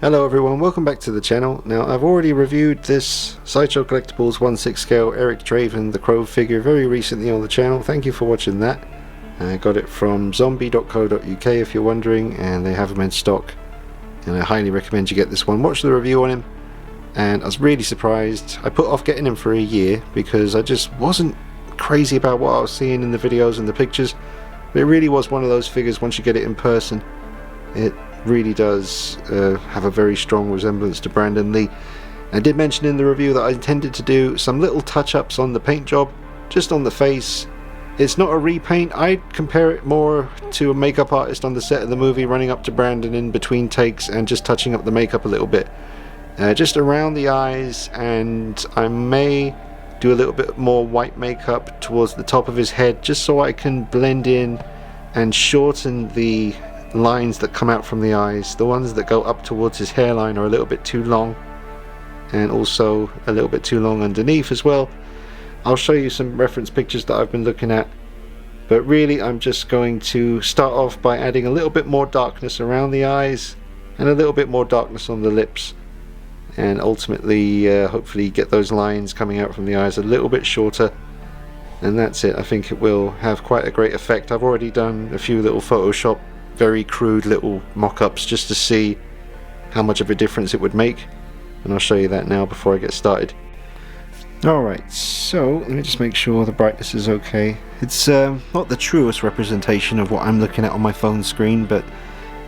Hello everyone, welcome back to the channel. Now I've already reviewed this Sideshow Collectibles 1/6 scale Eric Draven the Crow figure very recently on the channel. Thank you for watching that. I got it from zombie.co.uk if you're wondering, and they have them in stock, and I highly recommend you get this one. Watch the review on him, and I was really surprised. I put off getting him for a year because I just wasn't crazy about what I was seeing in the videos and the pictures, but it really was one of those figures. Once you get it in person, it really does have a very strong resemblance to Brandon Lee. I did mention in the review that I intended to do some little touch-ups on the paint job, just on the face. It's not a repaint. I'd compare it more to a makeup artist on the set of the movie running up to Brandon in between takes and just touching up the makeup a little bit, just around the eyes, and I may do a little bit more white makeup towards the top of his head just so I can blend in and shorten the lines that come out from the eyes. The ones that go up towards his hairline are a little bit too long, and also a little bit too long underneath as well. I'll show you some reference pictures that I've been looking at, but really I'm just going to start off by adding a little bit more darkness around the eyes and a little bit more darkness on the lips, and ultimately hopefully get those lines coming out from the eyes a little bit shorter, and that's it. I think it will have quite a great effect. I've already done a few little Photoshop very crude little mock-ups just to see how much of a difference it would make, and I'll show you that now before I get started. Alright, so let me just make sure the brightness is okay. It's not the truest representation of what I'm looking at on my phone screen, but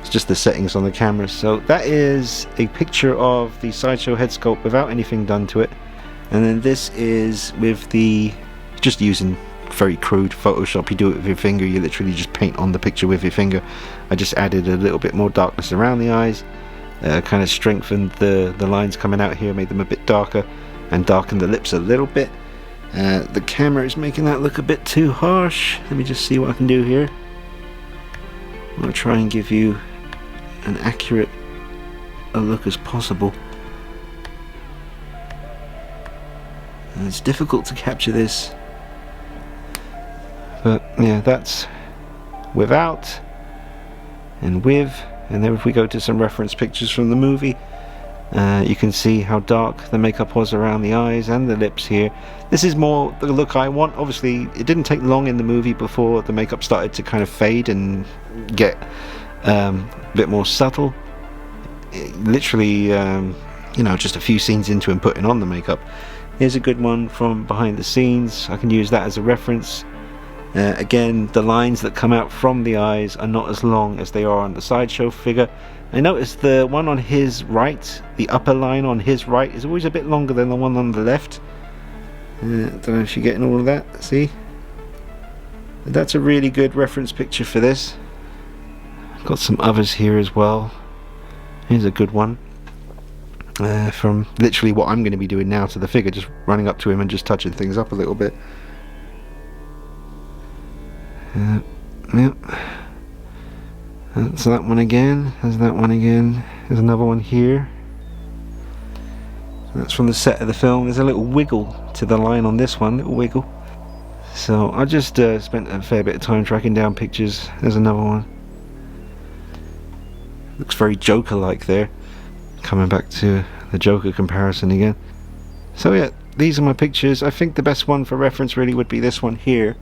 it's just the settings on the camera. So that is a picture of the Sideshow head sculpt without anything done to it, and then this is with the just using very crude Photoshop. You do it with your finger, you literally just paint on the picture with your finger. I just added a little bit more darkness around the eyes, kind of strengthened the lines coming out here, made them a bit darker, and darkened the lips a little bit. The camera is making that look a bit too harsh. Let me just see what I can do here. I'm going to try and give you an accurate a look as possible. And it's difficult to capture this, but yeah, that's without and with. And then if we go to some reference pictures from the movie, you can see how dark the makeup was around the eyes and the lips here. This is more the look I want. Obviously it didn't take long in the movie before the makeup started to kind of fade and get a bit more subtle. Literally you know, just a few scenes into him putting on the makeup. Here's a good one from behind the scenes. I can use that as a reference. Again, the lines that come out from the eyes are not as long as they are on the Sideshow figure. I noticed the one on his right, the upper line on his right, is always a bit longer than the one on the left. Don't know if you're getting all of that, see? But that's a really good reference picture for this. I've got some others here as well. Here's a good one. From literally what I'm going to be doing now to the figure, just running up to him and just touching things up a little bit. Yep. That's that one again. There's that one again. There's another one here. That's from the set of the film. There's a little wiggle to the line on this one, little wiggle. So I just spent a fair bit of time tracking down pictures. There's another one. Looks very Joker-like there. Coming back to the Joker comparison again. So yeah, these are my pictures. I think the best one for reference really would be this one here.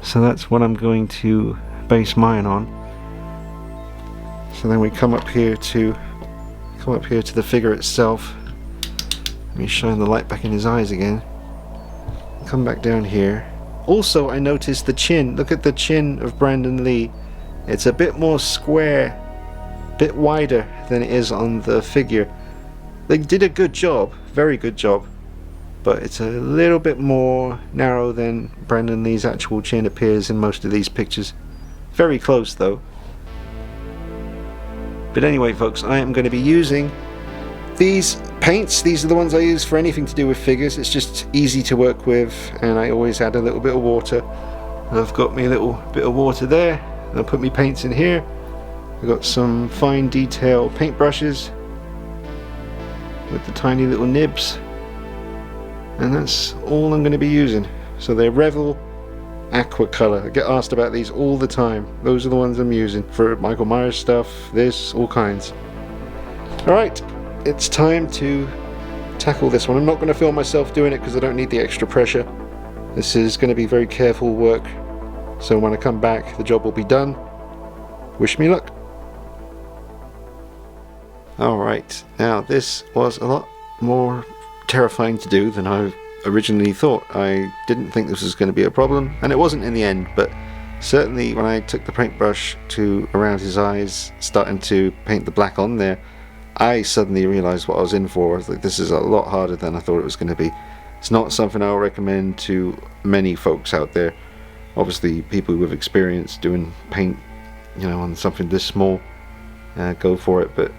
So that's what I'm going to base mine on. So then we come up here to the figure itself. Let me shine the light back in his eyes again. Come back down here. Also, I noticed the chin. Look at the chin of Brandon Lee. It's a bit more square, bit wider than it is on the figure. They did a good job, very good job, but it's a little bit more narrow than Brandon Lee's actual chin appears in most of these pictures. Very close though. But anyway folks, I am going to be using these paints. These are the ones I use for anything to do with figures. It's just easy to work with, and I always add a little bit of water. And I've got me a little bit of water there, and I'll put my paints in here. I've got some fine detail paint brushes with the tiny little nibs, and that's all I'm going to be using. So they're Revel Aqua Color. I get asked about these all the time. Those are the ones I'm using for Michael Myers stuff, this, all kinds. Alright, it's time to tackle this one. I'm not going to film myself doing it because I don't need the extra pressure. This is going to be very careful work, so when I come back the job will be done. Wish me luck. Alright, now this was a lot more terrifying to do than I originally thought. I didn't think this was going to be a problem, and it wasn't in the end, but certainly when I took the paintbrush to around his eyes, starting to paint the black on there, I suddenly realised what I was in for. I was like, this is a lot harder than I thought it was going to be. It's not something I'll recommend to many folks out there. Obviously people with experience doing paint, you know, on something this small, go for it, but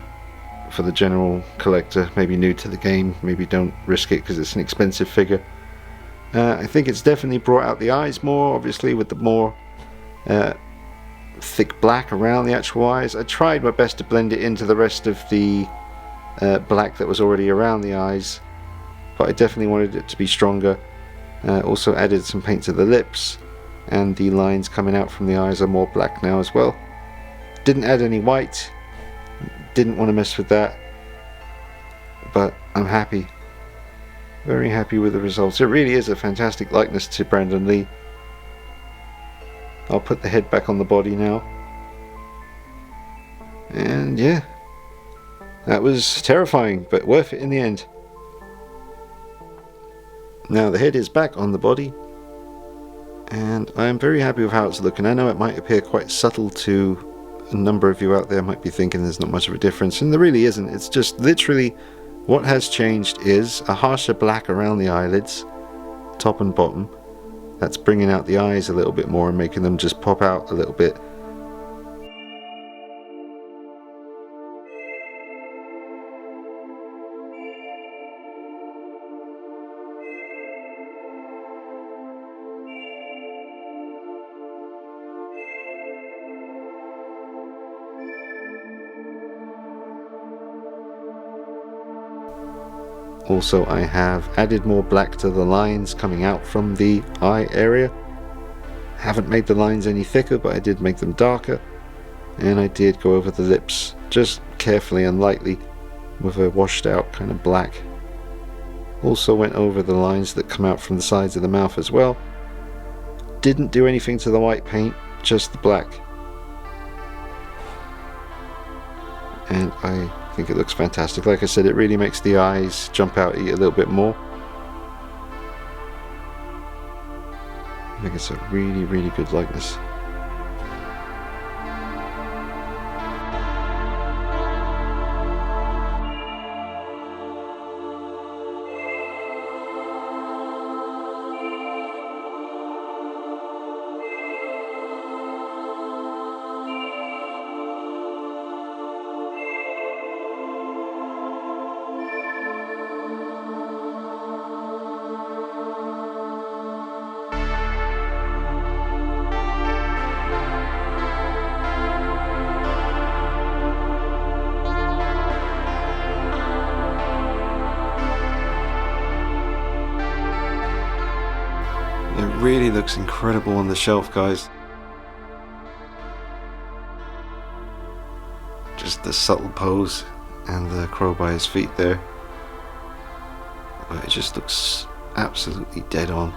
for the general collector, maybe new to the game, maybe don't risk it because it's an expensive figure. I think it's definitely brought out the eyes more, obviously with the more thick black around the actual eyes. I tried my best to blend it into the rest of the black that was already around the eyes, but I definitely wanted it to be stronger. Also added some paint to the lips, and the lines coming out from the eyes are more black now as well. Didn't add any white, didn't want to mess with that, but I'm happy, very happy with the results. It really is a fantastic likeness to Brandon Lee. I'll put the head back on the body now, and yeah, that was terrifying but worth it in the end. Now the head is back on the body, and I'm very happy with how it's looking. I know it might appear quite subtle to a number of you out there, might be thinking there's not much of a difference, and there really isn't. It's just literally what has changed is a harsher black around the eyelids, top and bottom. That's bringing out the eyes a little bit more and making them just pop out a little bit. Also, I have added more black to the lines coming out from the eye area. Haven't made the lines any thicker, but I did make them darker, and I did go over the lips just carefully and lightly with a washed out kind of black. Also went over the lines that come out from the sides of the mouth as well. Didn't do anything to the white paint, just the black, and I think it looks fantastic. Like I said, it really makes the eyes jump out at you a little bit more. I think it's a really, really good likeness. It really looks incredible on the shelf, guys. Just the subtle pose and the crow by his feet there. But it just looks absolutely dead on.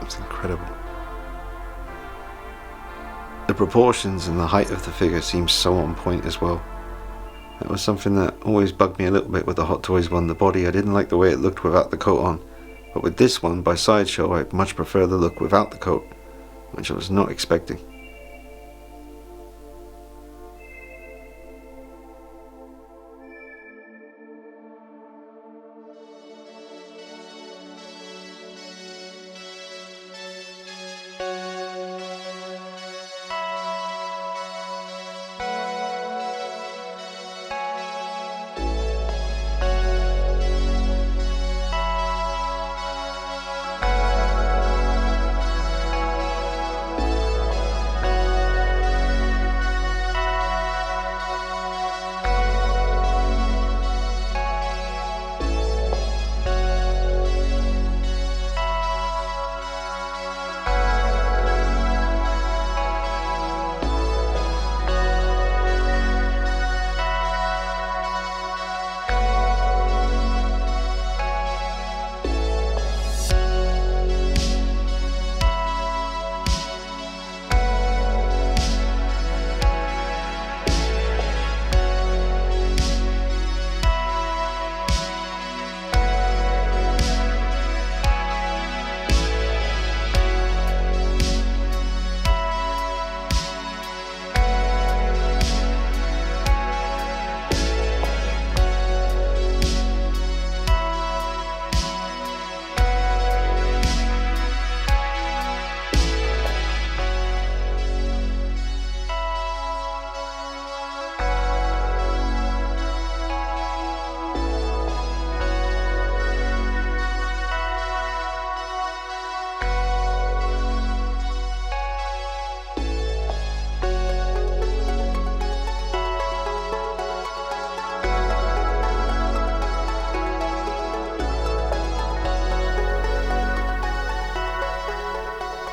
It's incredible. The proportions and the height of the figure seems so on point as well. That was something that always bugged me a little bit with the Hot Toys one, the body. I didn't like the way it looked without the coat on. But with this one, by Sideshow, I much prefer the look without the coat, which I was not expecting.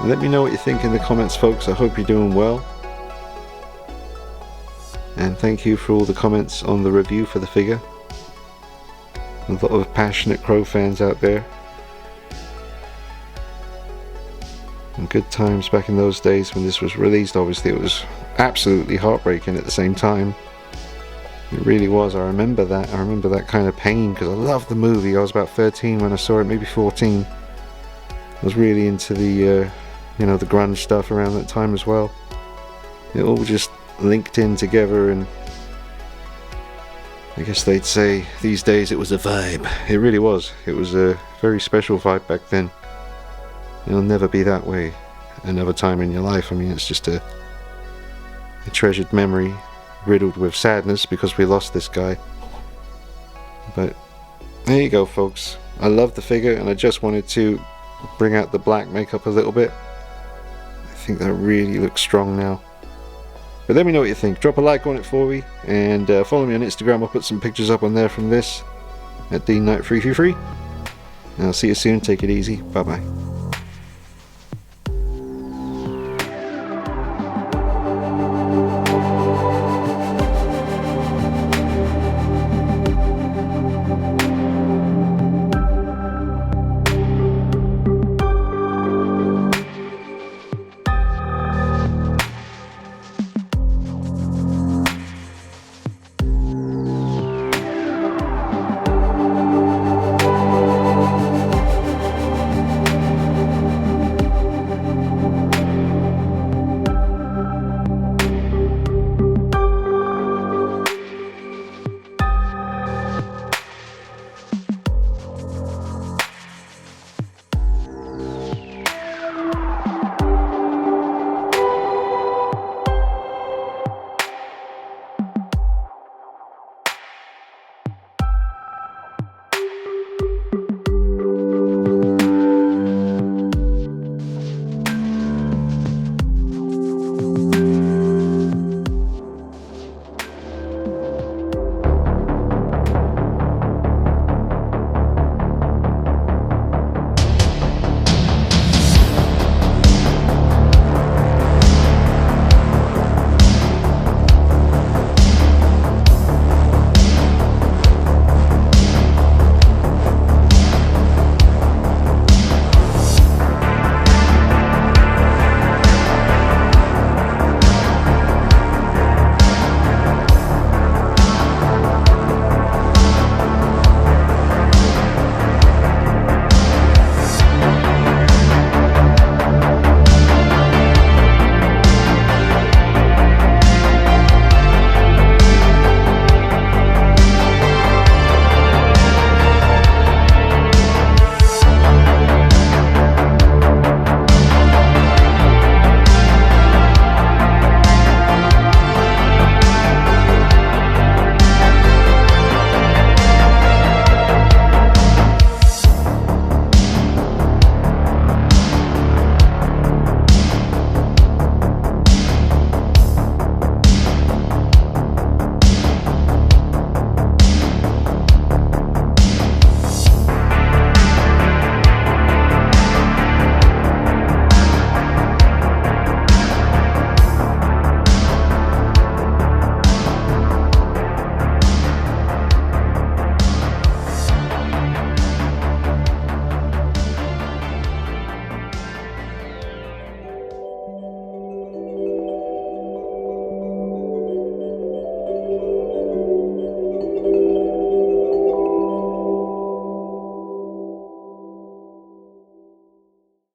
Let me know what you think in the comments, folks. I hope you're doing well. And thank you for all the comments on the review for the figure. A lot of passionate Crow fans out there. And good times back in those days when this was released. Obviously it was absolutely heartbreaking at the same time. It really was. I remember that. I remember that kind of pain because I loved the movie. I was about 13 when I saw it, maybe 14. I was really into the you know, the grunge stuff around that time as well. It all just linked in together, and I guess they'd say these days it was a vibe. It really was. It was a very special vibe back then. It'll never be that way another time in your life. I mean, it's just a treasured memory riddled with sadness because we lost this guy. But there you go, folks. I love the figure, and I just wanted to bring out the black makeup a little bit. I think that really looks strong now. But let me know what you think. Drop a like on it for me, and follow me on Instagram. I'll put some pictures up on there from this at DeanKnight333. And I'll see you soon. Take it easy. Bye bye.